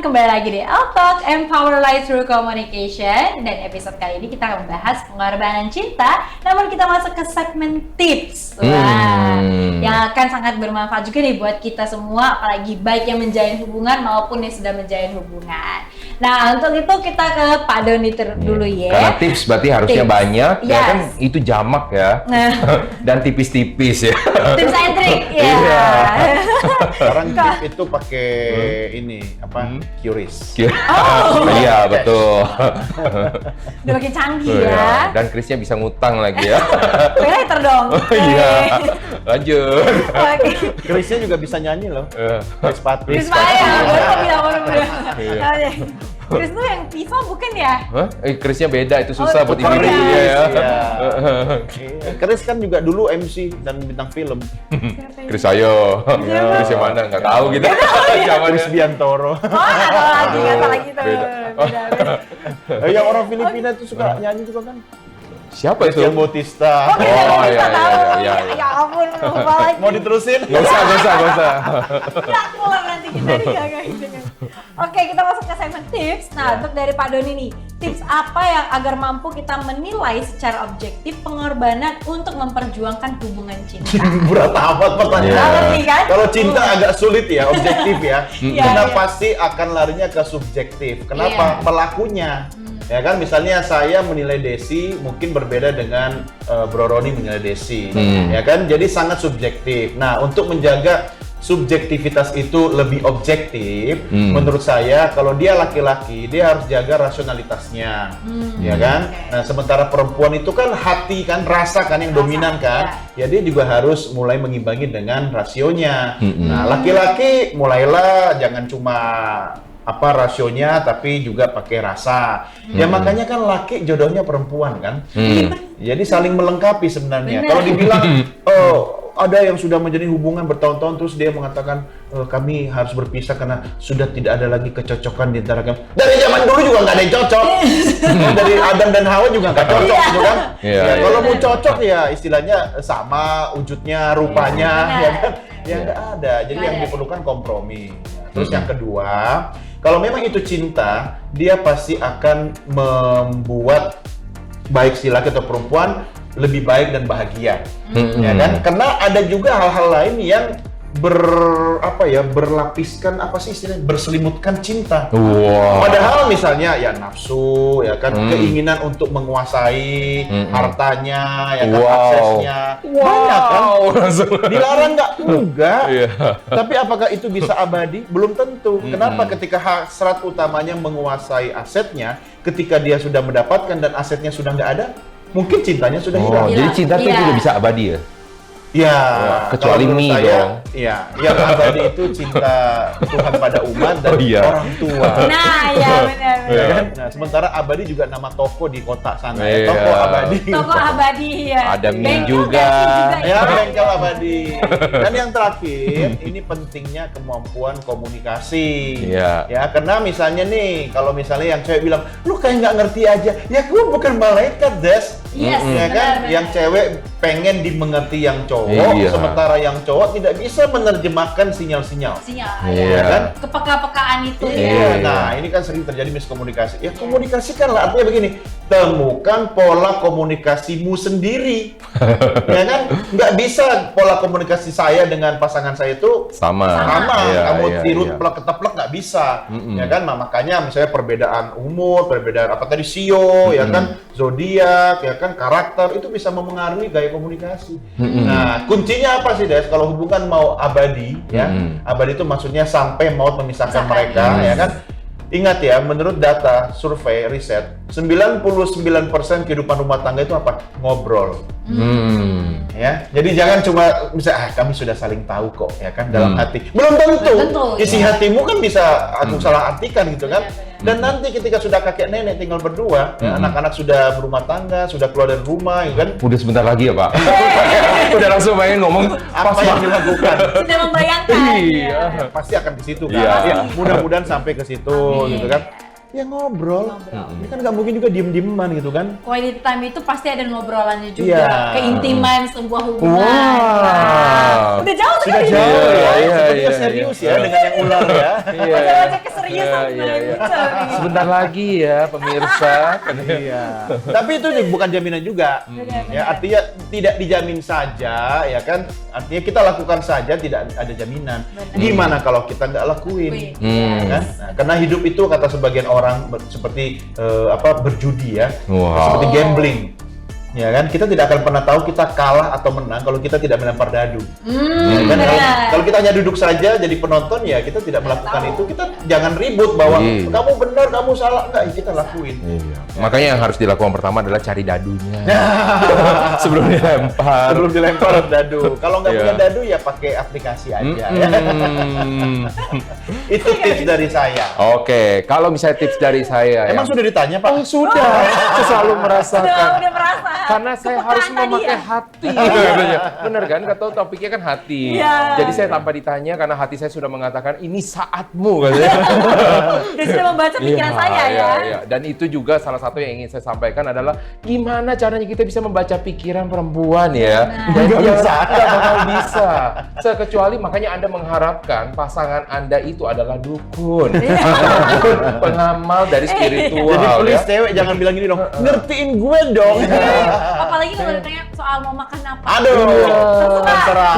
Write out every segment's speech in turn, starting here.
kembali lagi di Talk Empower Life Through Communication. Dan episode kali ini kita akan membahas pengorbanan cinta. Namun kita masuk ke segmen tips yang akan sangat bermanfaat juga nih buat kita semua, apalagi baik yang menjalin hubungan maupun yang sudah menjalin hubungan. Nah, untuk itu kita ke Pak Doni dulu ya. Karena tips berarti harusnya banyak, ya kan itu jamak ya. Dan tipis-tipis ya. Tips and trick ya. Sekarang tips itu pakai ini apa? QRIS. Iya, betul. Udah makin canggih ya. Dan Krisnya bisa ngutang lagi ya. Paylater dong. Iya. Lanjut. QRISnya juga bisa nyanyi loh. Chris Patrick. Chris Chris tuh yang FIFA bukan ya? Hah? Krisnya beda, itu susah buat bukan. ibu-ibu ya. Chris kan juga dulu MC dan bintang film. Chris ayo. Chris yang mana? Nggak tahu gitu. Chris Biantoro. Oh, nggak tahu lagi tuh. Beda. Yang orang Filipina itu suka nyanyi juga kan? Siapa itu? Christian Bautista. Oh iya. Ya ampun, lupa lagi. Mau diterusin? Nggak usah. Nggak keluar nanti kita digagain. Oke, kita masuk ke segmen tips. Nah, untuk dari Pak Doni nih, tips apa yang agar mampu kita menilai secara objektif pengorbanan untuk memperjuangkan hubungan cinta? Berat amat pertanyaan. Kan? Kalau cinta agak sulit ya, objektif ya. Karena Iya. pasti akan larinya ke subjektif. Kenapa? Pelakunya. Ya kan, misalnya saya menilai Desi mungkin berbeda dengan Bro Roni menilai Desi. Ya kan, jadi sangat subjektif. Nah, untuk menjaga subjektivitas itu lebih objektif, menurut saya kalau dia laki-laki dia harus jaga rasionalitasnya, ya kan. Nah, sementara perempuan itu kan hati kan, rasa kan yang dominan kan, ya dia juga harus mulai mengimbangi dengan rasionya. Nah, laki-laki mulailah jangan cuma rasionya tapi juga pakai rasa. Ya makanya kan laki jodohnya perempuan kan. Jadi saling melengkapi sebenarnya. Kalau dibilang ada yang sudah menjalin hubungan bertahun-tahun terus dia mengatakan kami harus berpisah karena sudah tidak ada lagi kecocokan di antara kami. Dari zaman dulu juga nggak ada yang cocok. Dari Adam dan Hawa juga nggak cocok gitu kan. Kalau mau cocok ya istilahnya sama wujudnya, rupanya, ya kan. Ya nggak ada. Jadi yang diperlukan kompromi. Terus yang kedua, kalau memang itu cinta, dia pasti akan membuat baik si laki atau perempuan lebih baik dan bahagia, ya kan? Karena ada juga hal-hal lain yang berlapiskan berselimutkan cinta. Padahal misalnya ya nafsu, ya kan, keinginan untuk menguasai hartanya, ya kan, aksesnya, banyak kan. Dilarang nggak? Enggak. Tapi apakah itu bisa abadi? Belum tentu. Kenapa? Ketika hasrat utamanya menguasai asetnya, ketika dia sudah mendapatkan dan asetnya sudah nggak ada, mungkin cintanya sudah hilang. Jadi cinta itu tidak bisa abadi ya? Ya, kecuali mie dong. Iya, yang abadi itu cinta Tuhan pada umat dan orang tua. Nah, ya benar. Kan? Nah, sementara abadi juga nama toko di kota sana. Ya. Toko abadi. Toko abadi ya. Ada mie Bengkel juga. Ya, bengkel abadi. Dan yang terakhir, ini pentingnya kemampuan komunikasi. Ya, karena misalnya nih, kalau misalnya yang cewek bilang, lu kayak nggak ngerti aja. Ya, gue bukan malaikat, Des. Yes, ya kan? Yang cewek pengen dimengerti yang cowok, sementara yang cowok tidak bisa menerjemahkan sinyal-sinyal. Ya kan? Kepeka-pekaan itu ya. Nah, ini kan sering terjadi miskomunikasi. Ya komunikasikanlah, artinya begini, temukan pola komunikasimu sendiri. Ya kan? Nggak bisa pola komunikasi saya dengan pasangan saya itu sama. Kamu tiru plek-keteplek nggak bisa. Ya kan? Nah, makanya misalnya perbedaan umur, perbedaan apa tadi sio, ya kan? Zodiak, ya kan? Karakter itu bisa memengaruhi gaya komunikasi. Nah, kuncinya apa sih, Des? Kalau hubungan mau abadi, ya, abadi itu maksudnya sampai maut memisahkan mereka, ya kan? Ingat ya, menurut data survei riset, 99% kehidupan rumah tangga itu apa? Ngobrol. Ya, jadi jangan cuma bisa kami sudah saling tahu kok, ya kan, dalam hati. Belum tentu. Isi hatimu kan bisa aku salah artikan gitu kan. Dan nanti ketika sudah kakek nenek tinggal berdua, ya, anak-anak sudah berumah tangga, sudah keluar dari rumah, ya kan? Udah sebentar lagi ya, Pak. Udah langsung pengen ngomong apa yang dilakukan. Sudah membayangkan. Iya, pasti akan ke situ kan. Ya, mudah-mudahan sampai ke situ gitu kan. Ya ngobrol. Ini kan nggak mungkin juga diem-dieman gitu kan. Quality time itu pasti ada ngobrolannya juga. Iya. Keintiman sebuah hubungan. Wow. Udah jauh Sudah sekali. jauh ya. Sepertinya serius ya dengan yang ular ya. Baca-baca serius Iya, mulai iya, iya. muncul nih. Sebentar lagi ya pemirsa. Iya. Tapi itu bukan jaminan juga. Ya, artinya tidak dijamin saja, ya kan? Artinya kita lakukan saja, tidak ada jaminan. Benar. Gimana kalau kita nggak lakuin? Hmm. Kan? Nah, karena hidup itu kata sebagian orang seperti berjudi ya, Wow. seperti gambling. Ya kan, kita tidak akan pernah tahu kita kalah atau menang kalau kita tidak melempar dadu. Ya kan? benar. Kalau kita hanya duduk saja jadi penonton, ya kita tidak melakukan tahu. itu. Kita jangan ribut bahwa Iya. kamu benar, kamu salah. Enggak, kita lakuin. Iya. Makanya yang harus dilakukan pertama adalah cari dadunya sebelum dilempar. Sebelum dilempar dadu. Kalau nggak Iya. punya dadu ya pakai aplikasi aja. Ya. Hmm. Itu tips dari saya. Oke, kalau misalnya tips dari saya, Emang ya. sudah ditanya Pak? Sudah. Saya selalu merasakan. Udah merasa. Karena saya Kepekaan harus tadi memakai ya? hati. Katanya. Bener kan? Kata topiknya kan hati. Iya. Jadi saya tanpa ditanya karena hati saya sudah mengatakan ini saatmu katanya. Dia sudah membaca pikiran Iya, saya ya. iya, iya. Dan itu juga salah satu yang ingin saya sampaikan adalah gimana caranya kita bisa membaca pikiran perempuan ya. Dan Nggak bisa. Nggak bakal bisa. Kecuali makanya Anda mengharapkan pasangan Anda itu adalah dukun. Dukun, pengamal dari spiritual. Jadi please ya. cewek jangan bilang gini dong, ngertiin gue dong. Apalagi kalau ditanya soal mau makan apa. Aduh, terserah.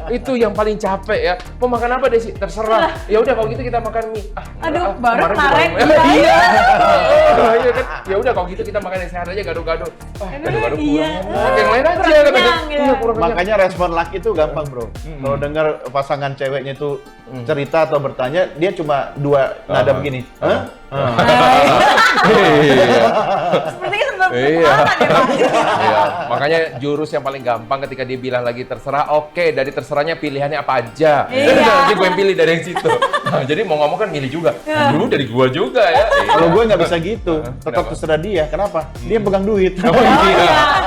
Itu yang paling capek ya. Mau makan apa Desi? Terserah. Ya udah kalau gitu kita makan mie. Aduh, baru kemarin narek. juga- Iya. Iya kan? Ya udah kalau gitu kita makan yang sehat aja gado-gado. Gado-gado Iya. kurang. Yang lain aja Kurang katanya. kenyang, gitu. Iya, kurang kenyang. Makanya respon laki itu gampang bro. Kalau dengar pasangan ceweknya itu cerita atau bertanya, dia cuma dua nada begini. Hah? Iya. Sepertinya sebelum Iya. pengalaman ya Pak. Iya, makanya jurus yang paling gampang ketika dia bilang lagi terserah, oke, dari terserahnya pilihannya apa aja. Iya. Nanti gue yang pilih dari yang situ. Nah, jadi mau ngomong kan milih juga. Dulu dari gua juga ya. Kalau gue nggak bisa gitu, tetap Kenapa? terserah dia. Kenapa? Dia yang pegang duit. Oh iya.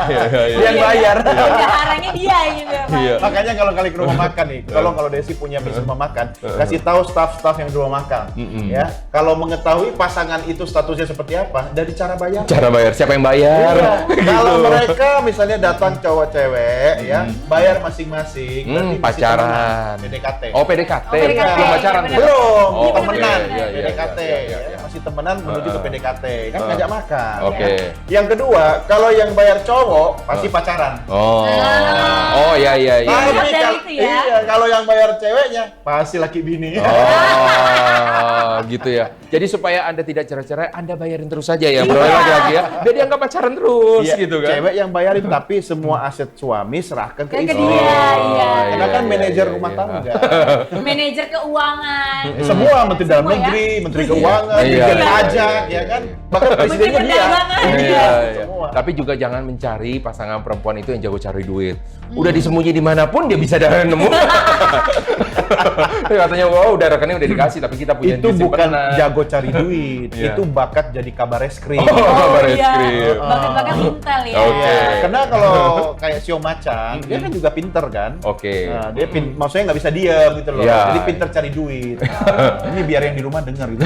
Iya, iya. Dia yang bayar. Bendaharanya dia gitu ya Pak. Iya. Makanya kalau kali ke rumah makan nih, kalau Desi punya bisnis rumah makan, kasih tahu staff-staff yang di rumah makan, ya. Kalau mengetahui pasangan itu statusnya seperti apa, dari cara bayar. Cara bayar, siapa yang bayar? Iya. Gitu. Kalau mereka misalnya datang cowok cewek, ya bayar masing-masing, berarti masih pacaran. temenan, PDKT. Oh, PDKT. Oh, PDKT. Belum pacaran. Iya, tuh? Belum, Oh, temenan, oke. Iya, iya, PDKT, iya, iya, ya. iya. Masih temenan menuju ke PDKT, kan ngajak makan. Oke. ya. Yang kedua, kalau yang bayar cowok pasti pacaran. Oh. Oh, iya, iya, iya. Tapi Lihat dari kal- itu ya. iya, kalau yang bayar ceweknya pasti laki bini. Oh, gitu ya. Jadi supaya Anda tidak cerai-cerai, Anda bayarin terus saja ya, bro, lagi-lagi ya. Biar dia nggak pacaran terus, Iya, gitu kan. Cewek yang bayarin tapi semua aset suami serahkan ke Ke istri. dia, iya. Karena kan iya, manajer iya, rumah iya. tangga. Manajer keuangan. Semua menteri dalam Semua ya. negeri, menteri keuangan, Iya, dirjen iya, pajak, iya, ya kan. iya. Bahkan presidennya Menteri dia. Perdagangan. Iya, iya. Semua. Tapi juga jangan mencari pasangan perempuan itu yang jago cari duit. Udah disembunyi dimanapun dia bisa nemu. Katanya, wow, udah rekeningnya udah dikasih, tapi kita punya Itu duit bukan simpanan. jago cari duit, Iya. itu bakat jadi kabar eskrim. Oh, kabar iya. eskrim. Bakat-bakat intel ya. Oke. Iya, karena kalau kayak Sio Macan, dia kan juga pinter kan. Oke. Nah, dia maksudnya nggak bisa diam gitu loh. Iya. Jadi pinter cari duit. Ini biar yang di rumah dengar gitu.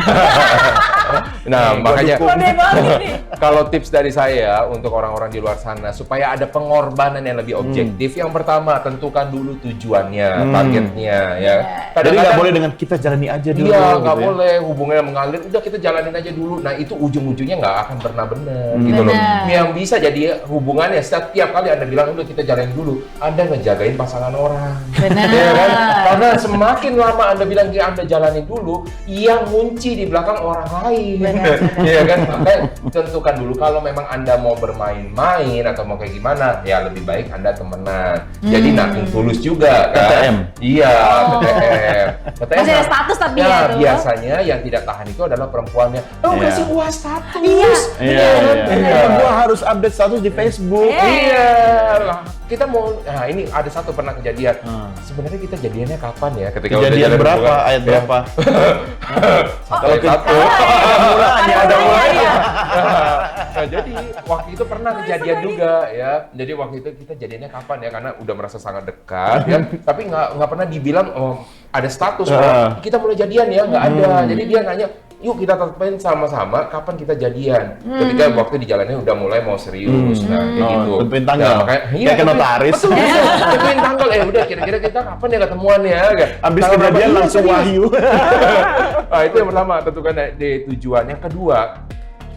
Nah, Gua makanya dukung. Kode banget nih. kalau tips dari saya untuk orang-orang di luar sana supaya ada pengorbanan yang lebih objektif, yang pertama tentukan dulu tujuannya, targetnya ya. Jadi nggak boleh dengan kita jalani aja dulu. Iya, gitu nggak ya. boleh hubungannya mengalir. Udah kita jalanin aja dulu. Nah itu ujung-ujungnya nggak akan pernah benar gitu loh. Benar. Yang bisa jadi hubungannya setiap kali Anda bilang udah kita jalanin dulu, Anda ngejagain pasangan orang. Benar. Ya kan? Karena semakin lama Anda bilang Anda jalanin dulu, yang ngunci di belakang orang lain. Benar, Iya kan? Makanya tentukan dulu kalau memang Anda mau bermain-main atau mau kayak gimana, ya lebih baik Anda temenan. Jadi nating tulus juga kan. TTM. Iya, Oh. TTM. Masih ada status tapi ya tuh. Biasanya yang tidak tahan itu adalah perempuannya. Oh, Iya. kasih gua status. Iya. Iya, Iya. Gua harus update status di Facebook. Iya. Lah, kita mau nah ini ada satu pernah kejadian. Hmm. Sebenarnya kita jadiannya kapan ya? Ketika udah Kejadian jalan berapa? hubungan? Ayat Ya. berapa? Satu ayat satu. mulanya, Ada mulanya. mulanya. Nah, jadi waktu itu pernah kejadian juga ya. Jadi waktu itu kita jadiannya kapan ya? Karena udah merasa sangat dekat ya. Tapi nggak pernah dibilang oh, ada status. Oh, kita mulai jadian ya? Nggak ada. Jadi dia nanya, yuk kita tetapin sama-sama kapan kita jadian. Ketika waktu di jalannya udah mulai mau serius, nah kayak gitu. Tentuin tanggal. Nah, makanya, Kayak ke notaris. Betul, tentuin tanggal. Udah kira-kira kita kapan ya ketemuan ya? Habis Tanggal berapa? kejadian Iya, langsung serius. wahyu. Nah, itu yang pertama, tentukan di tujuan. Yang kedua,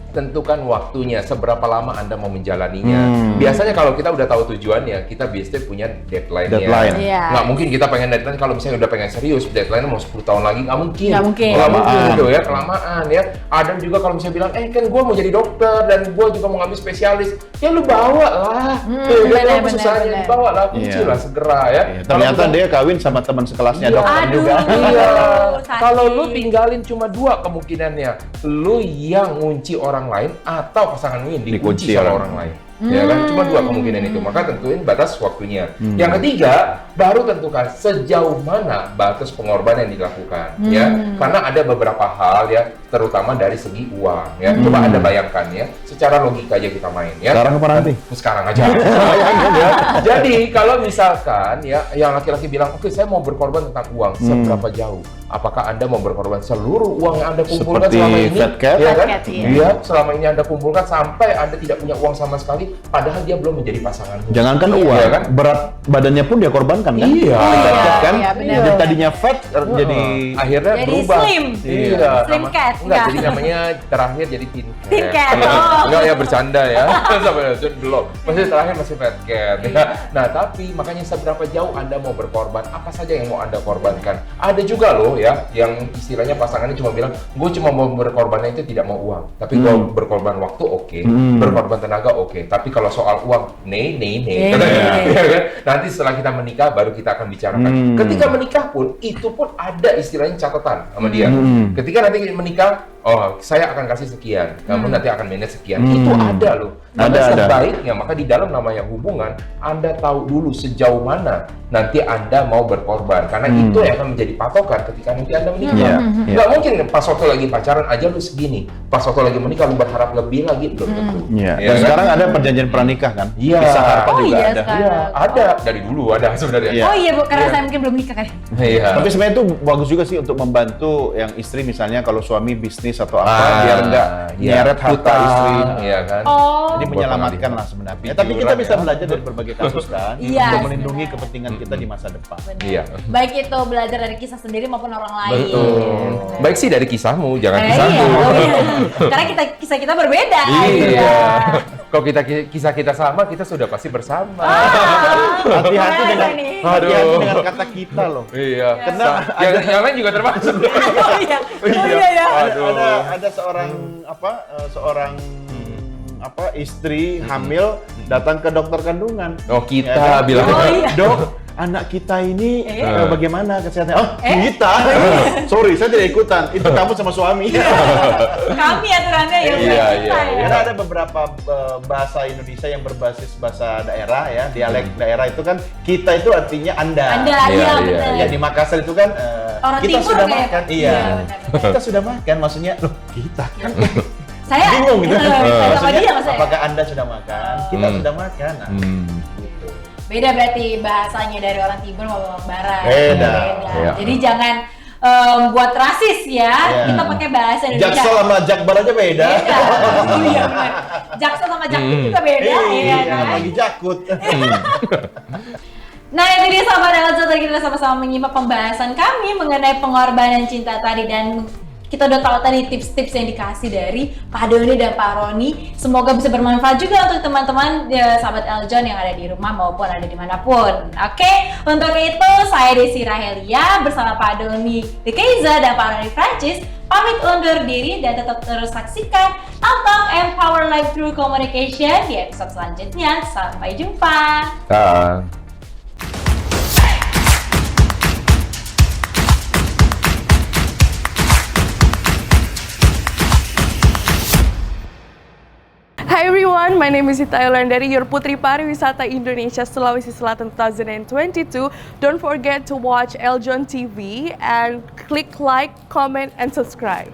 tentukan waktunya, seberapa lama Anda mau menjalaninya. Biasanya kalau kita udah tahu tujuannya, kita biasanya punya deadline-nya. Deadline. Iya. Nggak mungkin kita pengen deadline, kalau misalnya udah pengen serius, deadline-nya mau 10 tahun lagi, nggak mungkin. Nggak mungkin. Nggak mungkin Kelamaan. itu ya, kelamaan ya. Ada juga kalau misalnya bilang, kan gue mau jadi dokter, dan gue juga mau ngambil spesialis. Ya lu bawa lah. benar, Susahnya benar. bawa lah, kunci Iya. lah segera ya. Iya, ternyata dia kawin sama teman sekelasnya Iya. dokter Aduh. juga. Iya. sakit. Kalau lu tinggalin cuma 2 kemungkinannya, lu yang ngunci orang lain atau pasangan lu yang dikunci Dikunci sama orang. orang lain. Ya kan, cuma 2 kemungkinan itu. Maka tentuin batas waktunya. Yang ketiga, baru tentukan sejauh mana batas pengorbanan yang dilakukan. Ya, karena ada beberapa hal ya, terutama dari segi uang. Ya, coba Anda bayangkan ya, secara logika aja kita main ya. Sekarang apa nanti? Sekarang aja. Ya. Jadi kalau misalkan ya yang laki-laki bilang, oke saya mau berkorban tentang uang, seberapa jauh? Apakah Anda mau berkorban seluruh uang yang Anda kumpulkan Seperti selama ini? Fat Cat? Ya kan? Fat Cat, iya. Dia selama ini Anda kumpulkan sampai Anda tidak punya uang sama sekali, padahal dia belum menjadi pasangan. Jangankan Iya. uang, Iya kan? berat badannya pun dia korbankan kan? Iya. Fat Cat kan? Iya, benar. Jadi tadinya fat jadi akhirnya Jadi berubah. slim. Iya. Slim cat, Enggak, enggak. jadi namanya terakhir jadi thin cat. Thin cat, Iya. oh. Enggak ya bercanda ya. Sampai belum. Masih terakhir masih fat cat ya. Nah, tapi makanya seberapa jauh Anda mau berkorban? Apa saja yang mau Anda korbankan? Ada juga loh ya yang istilahnya pasangannya cuma bilang, gue cuma mau berkorbannya itu tidak mau uang, tapi gue berkorban waktu oke, berkorban tenaga oke, tapi kalau soal uang, nih, katanya, ya kan? Nanti setelah kita menikah baru kita akan bicarakan. Ketika menikah pun itu pun ada istilahnya catatan sama dia. Ketika nanti menikah, oh saya akan kasih sekian, kamu nanti akan manage sekian. Itu ada loh. Maka Ada. sebaiknya, maka di dalam namanya hubungan, Anda tahu dulu sejauh mana nanti Anda mau berkorban, karena itu yang akan menjadi patokan ketika nanti Anda menikah. Iya, Nggak mungkin pas waktu lagi pacaran aja lu segini, pas waktu lagi menikah lu berharap lebih lagi, belum tentu. Iya. Ya Dan kan? sekarang ada perjanjian pranikah kan? Iya. Kisah harta Oh juga iya, ada. sekarang. Iya, ada dari dulu ada sebenarnya. Iya. Oh iya Bu, karena Iya. saya mungkin belum nikah kan. Iya. Tapi sebenarnya itu bagus juga sih untuk membantu yang istri, misalnya kalau suami bisnis atau apa, biar enggak nyeret harta hutang, istri. iya kan? Oh. Jadi Buat menyelamatkan pengalihan. lah sebenarnya. Pikiran Tapi kita bisa ya. belajar dari berbagai kasus kan, Iya, untuk melindungi sebenarnya. kepentingan kita di masa depan. Benar. Iya. Baik itu belajar dari kisah sendiri maupun orang lain. Betul. Benar. Baik sih dari kisahmu, jangan Iya, kisahmu. oh iya. Karena kisah kita berbeda. Iya. Kalau kisah kita sama, kita sudah pasti bersama. Hati-hati Gimana dengan nih? hati-hati dengan kata kita loh. Iya. Karena yang lain juga termasuk. Oh iya. Oh iya ya. Ada seorang istri hamil datang ke dokter kandungan. Oh, kita Ya kan? bilang. Oh, iya. Dok, anak kita ini bagaimana kesehatannya? Oh, kita? Sorry, saya tidak ikutan. Itu kamu sama suami. Kami aturannya ya. Iya, bukan iya, kita ya. Karena ada beberapa bahasa Indonesia yang berbasis bahasa daerah ya, dialek daerah itu kan kita itu artinya Anda. Anda Iya, iya iya, benar. Ya di Makassar itu kan Orang kita timur sudah kayak- makan. Iya, Iya. benar-benar. Kita sudah makan, maksudnya loh kita kan Saya bingung gitu. sama dia Maksudnya maksudnya. apakah Anda sudah makan? Kita sudah makan. Nah, gitu. Beda berarti bahasanya dari orang timur maupun orang barat. Beda. Iya. Jadi jangan buat rasis ya. Iya. Kita pakai bahasa Indonesia. Jaksel sama Jakbar aja beda. Beda. Oh iya benar. Jaksel sama Jakut juga beda ya Iya, kan. lagi jakut. Nah itu dia sahabat Elzo, tadi kita sama-sama menyimak pembahasan kami mengenai pengorbanan cinta tadi, dan kita udah tahu tadi tips-tips yang dikasih dari Pak Doni dan Pak Roni. Semoga bisa bermanfaat juga untuk teman-teman sahabat Eljon yang ada di rumah maupun ada dimanapun. Oke, untuk itu saya Desi Rahelia bersama Pak Doni Dekeiza dan Pak Roni Francis pamit undur diri, dan tetap terus saksikan Altalk Empower Life Through Communication di episode selanjutnya. Sampai jumpa. Hi everyone, my name is Ita Yolandari, your Putri Pariwisata Indonesia Sulawesi Selatan 2022. Don't forget to watch Eljon TV and click like, comment, and subscribe.